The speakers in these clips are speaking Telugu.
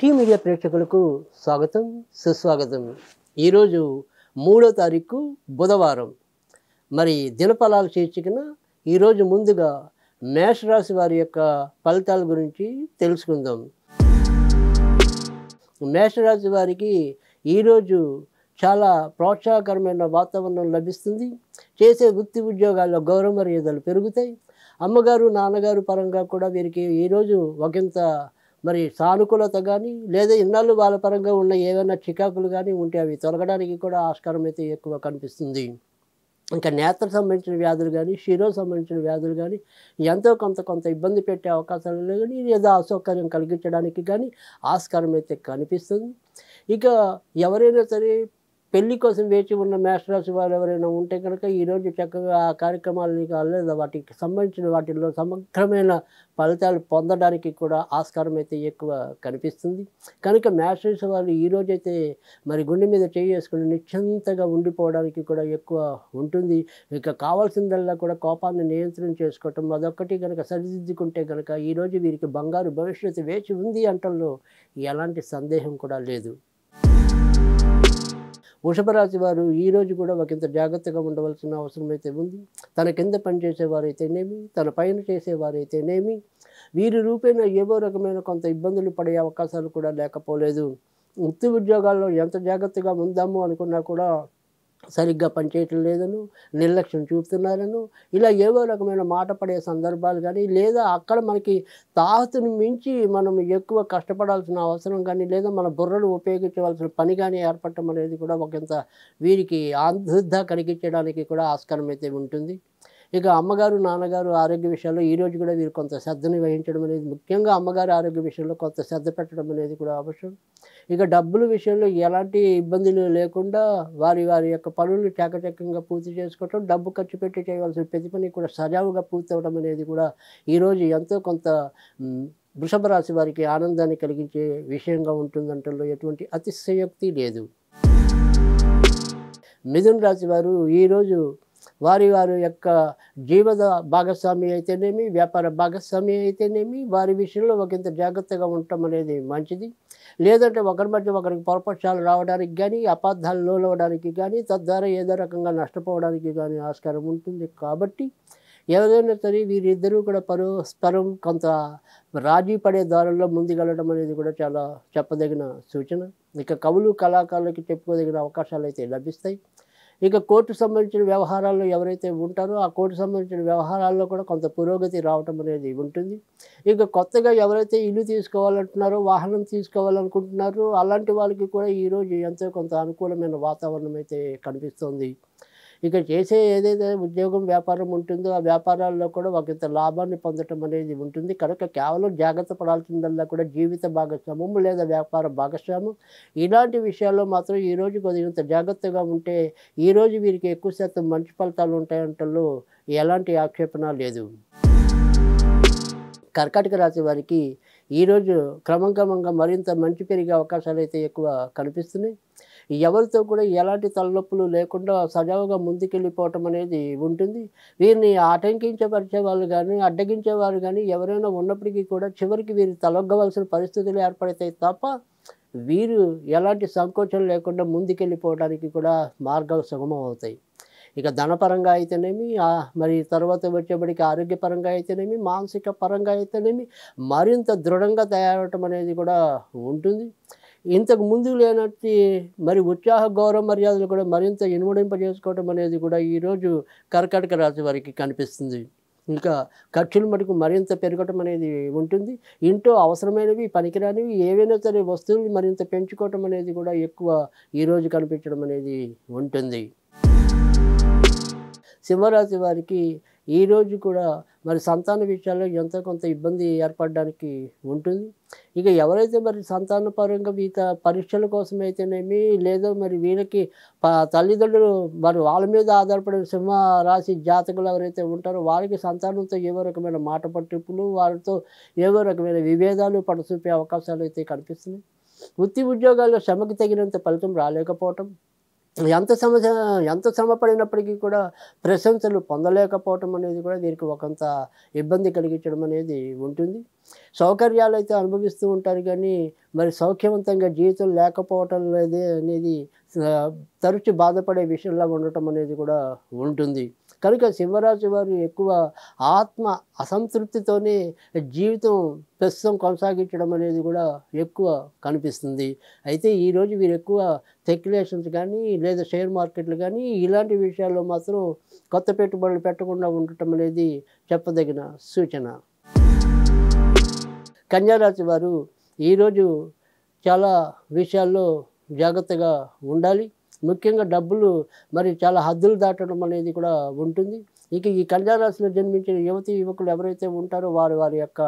టీ మీడియా ప్రేక్షకులకు స్వాగతం సుస్వాగతం. ఈరోజు 3వ తారీఖు బుధవారం. మరి దినఫలాలు శీర్షికన ఈరోజు ముందుగా మేషరాశి వారి యొక్క ఫలితాల గురించి తెలుసుకుందాం. మేషరాశి వారికి ఈరోజు చాలా ప్రోత్సాహకరమైన వాతావరణం లభిస్తుంది. చేసే వృత్తి ఉద్యోగాల్లో గౌరవ మర్యాదలు పెరుగుతాయి. అమ్మగారు నాన్నగారు పరంగా కూడా వీరికి ఈరోజు ఒకంత మరి సానుకూలత కానీ లేదా ఇన్నాళ్ళు వాళ్ళ పరంగా ఉన్న ఏవైనా చికాకులు కానీ ఉంటే అవి తొలగడానికి కూడా ఆస్కారం అయితే ఎక్కువ కనిపిస్తుంది. ఇంకా నేత్ర సంబంధించిన వ్యాధులు కానీ శిరో సంబంధించిన వ్యాధులు కానీ ఎంతో కొంత ఇబ్బంది పెట్టే అవకాశాలు కానీ లేదా అసౌకర్యం కలిగించడానికి కానీ ఆస్కారం అయితే కనిపిస్తుంది. ఇక ఎవరైనా సరే పెళ్లి కోసం వేచి ఉన్న మేషరాశి వారు ఎవరైనా ఉంటే కనుక ఈరోజు చక్కగా ఆ కార్యక్రమాలని లేదా వాటికి సంబంధించిన వాటిల్లో సమగ్రమైన ఫలితాలు పొందడానికి కూడా ఆస్కారం అయితే ఎక్కువ కనిపిస్తుంది. కనుక మేషరాశి వారు ఈరోజైతే మరి గుండె మీద చేసుకుని నిశ్చింతగా ఉండిపోవడానికి కూడా ఎక్కువ ఉంటుంది. ఇక కావాల్సిందల్లా కూడా కోపాన్ని నియంత్రణ చేసుకోవటం అదొక్కటి కనుక సరిదిద్దుకుంటే కనుక ఈరోజు వీరికి బంగారు భవిష్యత్తు వేచి ఉంది అంటల్లో ఎలాంటి సందేహం కూడా లేదు. వృషభ రాశి వారు ఈరోజు కూడా ఒకంత జాగ్రత్తగా ఉండవలసిన అవసరం అయితే ఉంది. తన కింద పనిచేసేవారైతేనేమి తన పైన చేసేవారైతేనేమి వీరి రూపేణ ఏవో రకమైన కొంత ఇబ్బందులు పడే అవకాశాలు కూడా లేకపోలేదు. వృత్తి ఉద్యోగాల్లో ఎంత జాగ్రత్తగా ఉందాము అనుకున్నా కూడా సరిగ్గా పనిచేయటం లేదను నిర్లక్ష్యం చూపుతున్నారను ఇలా ఏవో రకమైన మాట పడే సందర్భాలు కానీ లేదా అక్కడ మనకి తాహతుని మించి మనం ఎక్కువ కష్టపడాల్సిన అవసరం కానీ లేదా మన బుర్రను ఉపయోగించవలసిన పని కానీ ఏర్పడటం అనేది కూడా ఒకంత వీరికి ఆందుర్దా కలిగించడానికి కూడా ఆస్కారం అయితే ఉంటుంది. ఇక అమ్మగారు నాన్నగారు ఆరోగ్య విషయాల్లో ఈరోజు కూడా వీరు కొంత శ్రద్ధని వహించడం అనేది ముఖ్యంగా అమ్మగారి ఆరోగ్య విషయంలో కొంత శ్రద్ధ పెట్టడం అనేది కూడా అవసరం. ఇక డబ్బుల విషయంలో ఎలాంటి ఇబ్బందులు లేకుండా వారి యొక్క పనులు చాకచక్యంగా పూర్తి చేసుకోవటం డబ్బు ఖర్చు పెట్టి చేయవలసిన ప్రతి పని కూడా సజావుగా పూర్తి అవ్వడం అనేది కూడా ఈరోజు ఎంతో కొంత వృషభ రాశి వారికి ఆనందాన్ని కలిగించే విషయంగా ఉంటుందంటలో ఎటువంటి అతిశయోక్తి లేదు. మిథున రాశి వారు ఈరోజు వారి యొక్క జీవన భాగస్వామి అయితేనేమి వ్యాపార భాగస్వామి అయితేనేమి వారి విషయంలో ఒకంత జాగ్రత్తగా ఉండటం అనేది మంచిది. లేదంటే ఒకరి మధ్య ఒకరికి పొరపక్షాలు రావడానికి కానీ అపార్థాలు లోనవడానికి కానీ తద్వారా ఏదో రకంగా నష్టపోవడానికి కానీ ఆస్కారం ఉంటుంది. కాబట్టి ఎవరైనా సరే వీరిద్దరూ కూడా పరస్పరం కొంత రాజీ పడే దారుల్లో ముందుకెళ్ళడం అనేది కూడా చాలా చెప్పదగిన సూచన. ఇక కవులు కళాకారులకి చెప్పుకోదగిన అవకాశాలు అయితే లభిస్తాయి. ఇక కోర్టు సంబంధించిన వ్యవహారాల్లో ఎవరైతే ఉంటారో ఆ కోర్టు సంబంధించిన వ్యవహారాల్లో కూడా కొంత పురోగతి రావటం అనేది ఉంటుంది. ఇక కొత్తగా ఎవరైతే ఇల్లు తీసుకోవాలంటున్నారో వాహనం తీసుకోవాలనుకుంటున్నారో అలాంటి వాళ్ళకి కూడా ఈరోజు ఎంతో కొంత అనుకూలమైన వాతావరణం అయితే కనిపిస్తుంది. ఇక చేసే ఏదైతే ఉద్యోగం వ్యాపారం ఉంటుందో ఆ వ్యాపారాల్లో కూడా ఒకంత లాభాన్ని పొందటం అనేది ఉంటుంది. కనుక కేవలం జాగ్రత్త పడాల్సిందల్లా కూడా జీవిత భాగస్వామ్యం లేదా వ్యాపార భాగస్వామ్యం ఇలాంటి విషయాల్లో మాత్రం ఈరోజు కొద్దిగంత జాగ్రత్తగా ఉంటే ఈరోజు వీరికి ఎక్కువ శాతం మంచి ఫలితాలు ఉంటాయంటలో ఎలాంటి ఆక్షేపణ లేదు. కర్కాటక రాశి వారికి ఈరోజు క్రమంగా మరింత మంచి పెరిగే అవకాశాలు అయితే ఎక్కువ కనిపిస్తున్నాయి. ఎవరితో కూడా ఎలాంటి తలనొప్పులు లేకుండా సజావుగా ముందుకెళ్ళిపోవటం అనేది ఉంటుంది. వీరిని ఆటంకించపరిచే వాళ్ళు కానీ అడ్డగించేవారు కానీ ఎవరైనా ఉన్నప్పటికీ కూడా చివరికి వీరు తలొగ్గవలసిన పరిస్థితులు ఏర్పడతాయి తప్ప వీరు ఎలాంటి సంకోచం లేకుండా ముందుకెళ్ళిపోవడానికి కూడా మార్గాలు సుగమం అవుతాయి. ఇక ధనపరంగా అయితేనేమి మరి తర్వాత వచ్చేబడికి ఆరోగ్యపరంగా అయితేనేమి మానసిక పరంగా అయితేనేమి మరింత దృఢంగా తయారవటం అనేది కూడా ఉంటుంది. ఇంతకు ముందు లేనట్టు మరి ఉత్సాహ గౌరవ మర్యాదలు కూడా మరింత ఇనుమడింపజేసుకోవటం అనేది కూడా ఈరోజు కర్కాటక రాశి వారికి కనిపిస్తుంది. ఇంకా ఖర్చులు మటుకు మరింత పెరగటం అనేది ఉంటుంది. ఇంట్లో అవసరమైనవి పనికిరానివి ఏవైనా సరే వస్తువులు మరింత పెంచుకోవటం అనేది కూడా ఎక్కువ ఈరోజు కనిపించడం అనేది ఉంటుంది. సింహరాశి వారికి ఈరోజు కూడా మరి సంతాన విషయాల్లో ఎంతో కొంత ఇబ్బంది ఏర్పడడానికి ఉంటుంది. ఇక ఎవరైతే మరి సంతానపరంగా పరీక్షల కోసం అయితేనేమి లేదా మరి వీళ్ళకి తల్లిదండ్రులు మరి వాళ్ళ మీద ఆధారపడిన సింహ రాశి జాతకులు ఎవరైతే ఉంటారో వారికి సంతానంతో ఏవో రకమైన మాట పట్టింపులు వారితో ఏవో రకమైన విభేదాలు పడచూపే అవకాశాలు అయితే కనిపిస్తున్నాయి. వృత్తి ఉద్యోగాల్లో శ్రమకు తగినంత ఫలితం రాలేకపోవటం ఎంత శ్రమ పడినప్పటికీ కూడా ప్రశంసలు పొందలేకపోవటం అనేది కూడా వీరికి ఒకంత ఇబ్బంది కలిగించడం అనేది ఉంటుంది. సౌకర్యాలు అయితే అనుభవిస్తూ ఉంటారు కానీ మరి సౌఖ్యవంతంగా జీవితం లేకపోవటం లేదే అనేది తరచు బాధపడే విషయంలా ఉండటం అనేది కూడా ఉంటుంది. కనుక సింహరాశి వారు ఎక్కువ ఆత్మ అసంతృప్తితోనే జీవితం ప్రస్తుతం కొనసాగించడం అనేది కూడా ఎక్కువ కనిపిస్తుంది. అయితే ఈరోజు వీరు ఎక్కువ స్పెక్యులేషన్స్ కానీ లేదా షేర్ మార్కెట్లు కానీ ఇలాంటి విషయాల్లో మాత్రం కొత్త పెట్టుబడులు పెట్టకుండా ఉండటం అనేది చెప్పదగిన సూచన. కన్యా రాశి వారు ఈరోజు చాలా విషయాల్లో జాగ్రత్తగా ఉండాలి. ముఖ్యంగా డబ్బులు మరి చాలా హద్దులు దాటడం అనేది కూడా ఉంటుంది. ఇక ఈ కన్యా రాశిలో జన్మించిన యువతీ యువకులు ఎవరైతే ఉంటారో వారు వారి యొక్క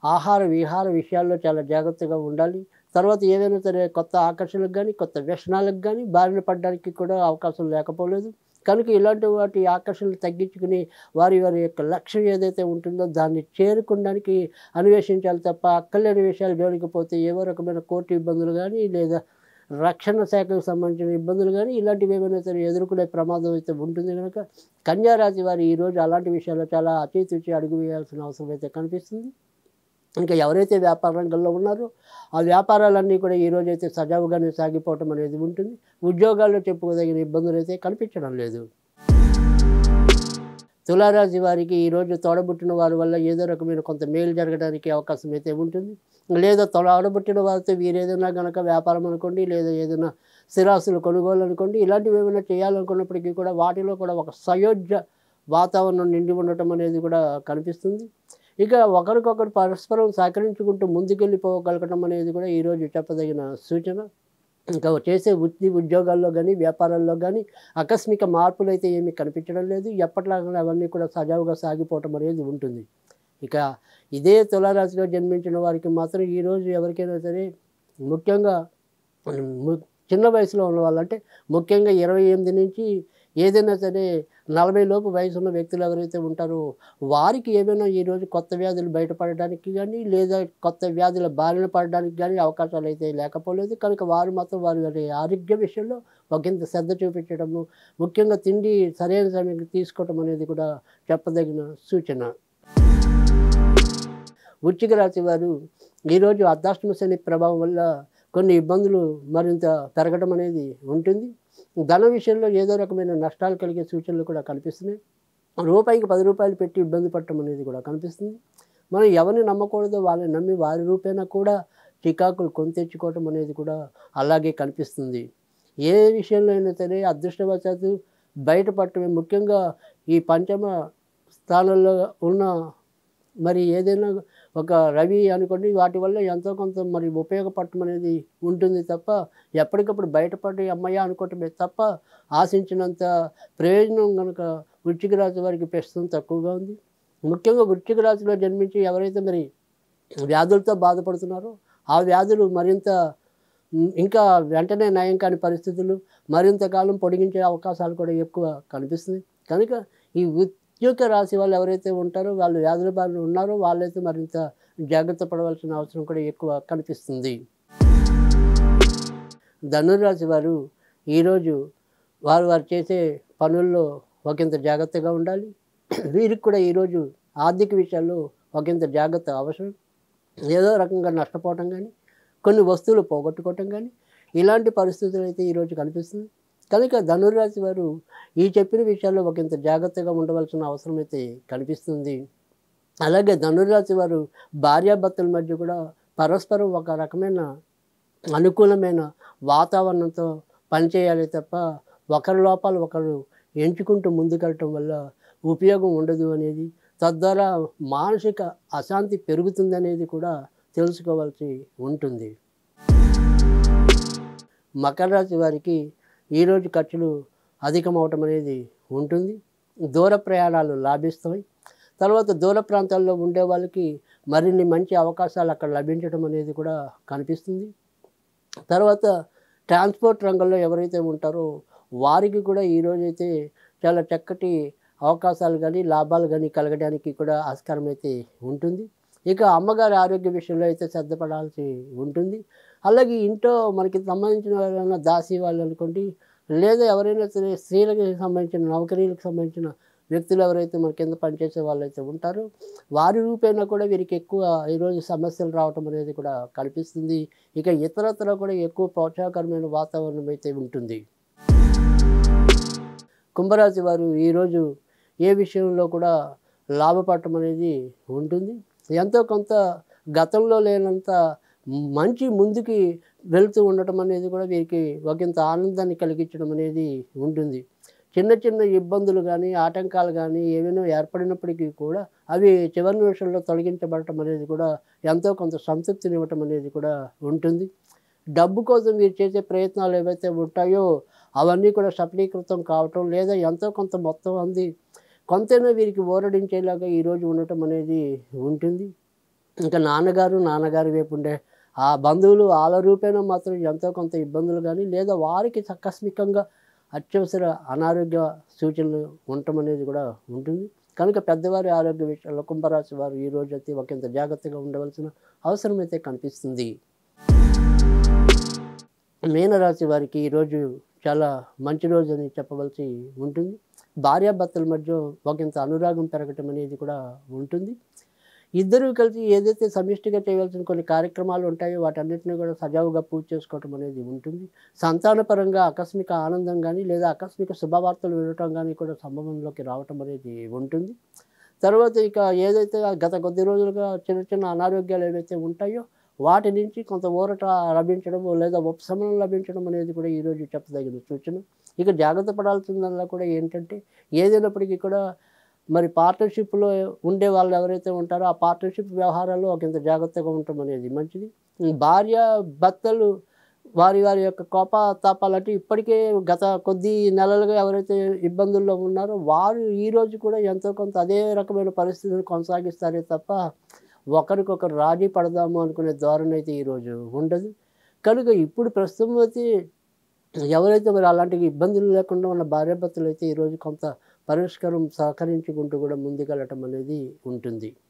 ఆహార విహార విషయాల్లో చాలా జాగ్రత్తగా ఉండాలి. తర్వాత ఏదైనా సరే కొత్త ఆకర్షణలకు కానీ కొత్త వ్యసనాలకు కానీ బారిన పడడానికి కూడా అవకాశం లేకపోలేదు. కనుక ఇలాంటి వాటి ఆకర్షణలు తగ్గించుకుని వారి వారి యొక్క లక్ష్యం ఏదైతే ఉంటుందో దాన్ని చేరుకోవడానికి అన్వేషించాలి తప్ప అక్కర్లేని విషయాలు జోలికి పోతే ఏవో రకమైన కోర్టు ఇబ్బందులు కానీ లేదా రక్షణ శాఖకు సంబంధించిన ఇబ్బందులు కానీ ఇలాంటివి ఏమైనా సరే ఎదుర్కొనే ప్రమాదం అయితే ఉంటుంది. కనుక కన్యా రాశి వారు ఈరోజు అలాంటి విషయాల్లో చాలా అతితూచి అడుగు వేయాల్సిన అవసరం అయితే కనిపిస్తుంది. ఇంకా ఎవరైతే వ్యాపార రంగంలో ఉన్నారో ఆ వ్యాపారాలన్నీ కూడా ఈరోజైతే సజావుగానే సాగిపోవటం అనేది ఉంటుంది. ఉద్యోగాల్లో చెప్పుకోదగిన ఇబ్బందులు అయితే కనిపించడం లేదు. తులారాశి వారికి ఈరోజు తోడబుట్టిన వారి వల్ల ఏదో రకమైన కొంత మేలు జరగడానికి అవకాశం అయితే ఉంటుంది. లేదా తోడబుట్టిన వారితో వీరేదైనా కనుక వ్యాపారం అనుకోండి లేదా ఏదైనా స్థిరాస్తులు కొనుగోలు అనుకోండి ఇలాంటివి ఏమైనా చేయాలనుకున్నప్పటికీ కూడా వాటిలో కూడా ఒక సయోధ్య వాతావరణం నిండి ఉండటం అనేది కూడా కనిపిస్తుంది. ఇక ఒకరికొకరు పరస్పరం సహకరించుకుంటూ ముందుకెళ్ళిపోగలగటం అనేది కూడా ఈరోజు చెప్పదగిన సూచన. ఇంకా చేసే ఉద్యోగాల్లో కానీ వ్యాపారాల్లో కానీ ఆకస్మిక మార్పులు అయితే ఏమీ కనిపించడం లేదు. ఎప్పటిలాగా అవన్నీ కూడా సజావుగా సాగిపోవటం అనేది ఉంటుంది. ఇక ఇదే తులారాశిలో జన్మించిన వారికి మాత్రం ఈరోజు ఎవరికైనా సరే ముఖ్యంగా చిన్న వయసులో ఉన్న వాళ్ళంటే ముఖ్యంగా 28 నుంచి ఏదైనా సరే 40 లోపు వయసు ఉన్న వ్యక్తులు ఎవరైతే ఉంటారో వారికి ఏమైనా ఈరోజు కొత్త వ్యాధులు బయటపడడానికి కానీ లేదా కొత్త వ్యాధుల బారిన పడడానికి కానీ అవకాశాలు అయితే లేకపోలేదు. కనుక వారు మాత్రం వారి ఆరోగ్య విషయంలో ఒకంత శ్రద్ధ చూపించడము ముఖ్యంగా తిండి సరైన సమయానికి తీసుకోవటం అనేది కూడా చెప్పదగిన సూచన. వృశ్చిక రాశి వారు ఈరోజు అర్ధాష్టమ శని ప్రభావం వల్ల కొన్ని ఇబ్బందులు మరింత పెరగడం అనేది ఉంటుంది. ధన విషయంలో ఏదో రకమైన నష్టాలు కలిగే సూచనలు కూడా కనిపిస్తున్నాయి. రూపాయికి 10 రూపాయలు పెట్టి ఇబ్బంది పడటం అనేది కూడా కనిపిస్తుంది. మనం ఎవరిని నమ్మకూడదో వాళ్ళని నమ్మి వారి రూపేణా కూడా చికాకులు కొని తెచ్చుకోవటం అనేది కూడా అలాగే కనిపిస్తుంది. ఏ విషయంలో అయినా సరే అదృష్టవశాత్తు బయటపడటమే ముఖ్యంగా ఈ పంచమ స్థానంలో ఉన్న మరి ఏదైనా ఒక రవి అనుకోండి వాటి వల్ల ఎంతో కొంత మరి ఉపయోగపడటం అనేది ఉంటుంది తప్ప ఎప్పటికప్పుడు బయటపడి అమ్మయ్య అనుకోవటమే తప్ప ఆశించినంత ప్రయోజనం కనుక వృశ్చిక రాశి వారికి ప్రస్తుతం తక్కువగా ఉంది. ముఖ్యంగా వృశ్చిక రాశిలో జన్మించి ఎవరైతే మరి వ్యాధులతో బాధపడుతున్నారో ఆ వ్యాధులు మరింత ఇంకా వెంటనే నయం కాని పరిస్థితులు మరింత కాలం పొడిగించే అవకాశాలు కూడా ఎక్కువ కనిపిస్తుంది. కనుక ఈ వృశ్చిక రాశి వాళ్ళు ఎవరైతే ఉంటారో వాళ్ళు వ్యాధుల బారిన ఉన్నారో వాళ్ళైతే మరింత జాగ్రత్త పడవలసిన అవసరం కూడా ఎక్కువ కనిపిస్తుంది. ధనుర్రాశి వారు ఈరోజు వారు చేసే పనుల్లో ఒకంత జాగ్రత్తగా ఉండాలి. వీరికి కూడా ఈరోజు ఆర్థిక విషయాల్లో ఒకంత జాగ్రత్త అవసరం. ఏదో రకంగా నష్టపోవటం కానీ కొన్ని వస్తువులు పోగొట్టుకోవటం కానీ ఇలాంటి పరిస్థితులు అయితే ఈరోజు కనిపిస్తుంది. కనుక ధనుర్రాశి వారు ఈ చెప్పిన విషయాల్లో ఒకంత జాగ్రత్తగా ఉండవలసిన అవసరం అయితే కనిపిస్తుంది. అలాగే ధనుర్రాశి వారు భార్యాభర్తల మధ్య కూడా పరస్పరం ఒక రకమైన అనుకూలమైన వాతావరణంతో పనిచేయాలి తప్ప ఒకరి లోపాలు ఒకరు ఎంచుకుంటూ ముందుకెళ్ళటం వల్ల ఉపయోగం ఉండదు అనేది తద్వారా మానసిక అశాంతి పెరుగుతుందనేది కూడా తెలుసుకోవాల్సి ఉంటుంది. మకర రాశి వారికి ఈరోజు ఖర్చులు అధికమవటం అనేది ఉంటుంది. దూర ప్రయాణాలు లాభిస్తాయి. తర్వాత దూర ప్రాంతాల్లో ఉండే వాళ్ళకి మరిన్ని మంచి అవకాశాలు అక్కడ లభించడం అనేది కూడా కనిపిస్తుంది. తర్వాత ట్రాన్స్పోర్ట్ రంగంలో ఎవరైతే ఉంటారో వారికి కూడా ఈరోజైతే చాలా చక్కటి అవకాశాలు కానీ లాభాలు కానీ కలగడానికి కూడా ఆస్కారం అయితే ఉంటుంది. ఇక అమ్మగారి ఆరోగ్య విషయంలో అయితే శ్రద్ధ పడాల్సి ఉంటుంది. అలాగే ఇంట్లో మనకి సంబంధించిన ఎవరైనా దాసి వాళ్ళు అనుకోండి లేదా ఎవరైనా సరే స్త్రీలకు సంబంధించిన నౌకరీలకు సంబంధించిన వ్యక్తులు ఎవరైతే మన కింద పనిచేసే వాళ్ళైతే ఉంటారో వారి రూపేణా కూడా వీరికి ఎక్కువ ఈరోజు సమస్యలు రావటం అనేది కూడా కనిపిస్తుంది. ఇక ఇతరత్రా కూడా ఎక్కువ ప్రోత్సాహకరమైన వాతావరణం అయితే ఉంటుంది. కుంభరాశి వారు ఈరోజు ఏ విషయంలో కూడా లాభపడటం అనేది ఉంటుంది. ఎంతో కొంత గతంలో లేనంత మంచి ముందుకి వెళ్తూ ఉండటం అనేది కూడా వీరికి ఒకంత ఆనందాన్ని కలిగించడం అనేది ఉంటుంది. చిన్న చిన్న ఇబ్బందులు కానీ, ఆటంకాలు కానీ ఏవైనా ఏర్పడినప్పటికీ కూడా అవి చివరి నిమిషంలో తొలగించబడటం అనేది కూడా ఎంతో కొంత సంతృప్తినివ్వటం అనేది కూడా ఉంటుంది. డబ్బు కోసం వీరు చేసే ప్రయత్నాలు ఏవైతే ఉంటాయో అవన్నీ కూడా సఫలీకృతం కావటం, లేదా ఎంతో కొంత మొత్తం అంది కొంతైనా వీరికి ఊరడించేలాగా ఈరోజు ఉండటం అనేది ఉంటుంది. ఇంకా నాన్నగారి వైపు ఉండే ఆ బంధువులు ఆళ్ళ రూపేణా మాత్రం ఎంతో కొంత ఇబ్బందులు కానీ, లేదా వారికి ఆకస్మికంగా అత్యవసర అనారోగ్య సూచనలు ఉండటం అనేది కూడా ఉంటుంది. కనుక పెద్దవారి ఆరోగ్య విషయంలో కుంభరాశి వారు ఈరోజైతే ఒకంత జాగ్రత్తగా ఉండవలసిన అవసరం అయితే కనిపిస్తుంది. మీనరాశి వారికి ఈరోజు చాలా మంచి రోజు అని చెప్పవలసి ఉంటుంది. భార్యాభర్తల మధ్య ఒకంత అనురాగం పెరగటం అనేది కూడా ఉంటుంది. ఇద్దరూ కలిసి ఏదైతే సమిష్టిగా చేయవలసిన కొన్ని కార్యక్రమాలు ఉంటాయో వాటన్నిటిని కూడా సజావుగా పూర్తి చేసుకోవటం అనేది ఉంటుంది. సంతానపరంగా ఆకస్మిక ఆనందం కానీ, లేదా ఆకస్మిక శుభవార్తలు వినటం కానీ కూడా సంభవంలోకి రావటం అనేది ఉంటుంది. తర్వాత ఇక ఏదైతే గత కొద్ది రోజులుగా చిన్న చిన్న అనారోగ్యాలు ఏవైతే ఉంటాయో వాటి నుంచి కొంత ఊరట లభించడం, లేదా ఉపశమనం లభించడం అనేది కూడా ఈరోజు చెప్పదగిన సూచన. ఇక జాగ్రత్త పడాల్సిందల్లా కూడా ఏంటంటే, ఏదైనప్పటికీ కూడా మరి పార్ట్నర్‌షిప్‌లో ఉండే వాళ్ళు ఎవరైతే ఉంటారో ఆ పార్ట్నర్‌షిప్ వ్యవహారాల్లో ఒకంత జాగ్రత్తగా ఉండటం అనేది మంచిది. భార్య భర్తలు వారి యొక్క కోపతాపాలంటే ఇప్పటికే గత కొద్ది నెలలుగా ఎవరైతే ఇబ్బందుల్లో ఉన్నారో వారు ఈరోజు కూడా ఎంతో కొంత అదే రకమైన పరిస్థితిని కొనసాగిస్తారే తప్ప ఒకరికొకరు రాజీ పడదాము అనుకునే ధోరణి అయితే ఈరోజు ఉండదు. కనుక ఇప్పుడు ప్రస్తుతం అయితే ఎవరైతే మరి అలాంటి ఇబ్బందులు లేకుండా ఉన్న భార్యాభర్తలు అయితే ఈరోజు కొంత పరిష్కారం సహకరించుకుంటూ కూడా ముందుకెళ్ళటం అనేది ఉంటుంది.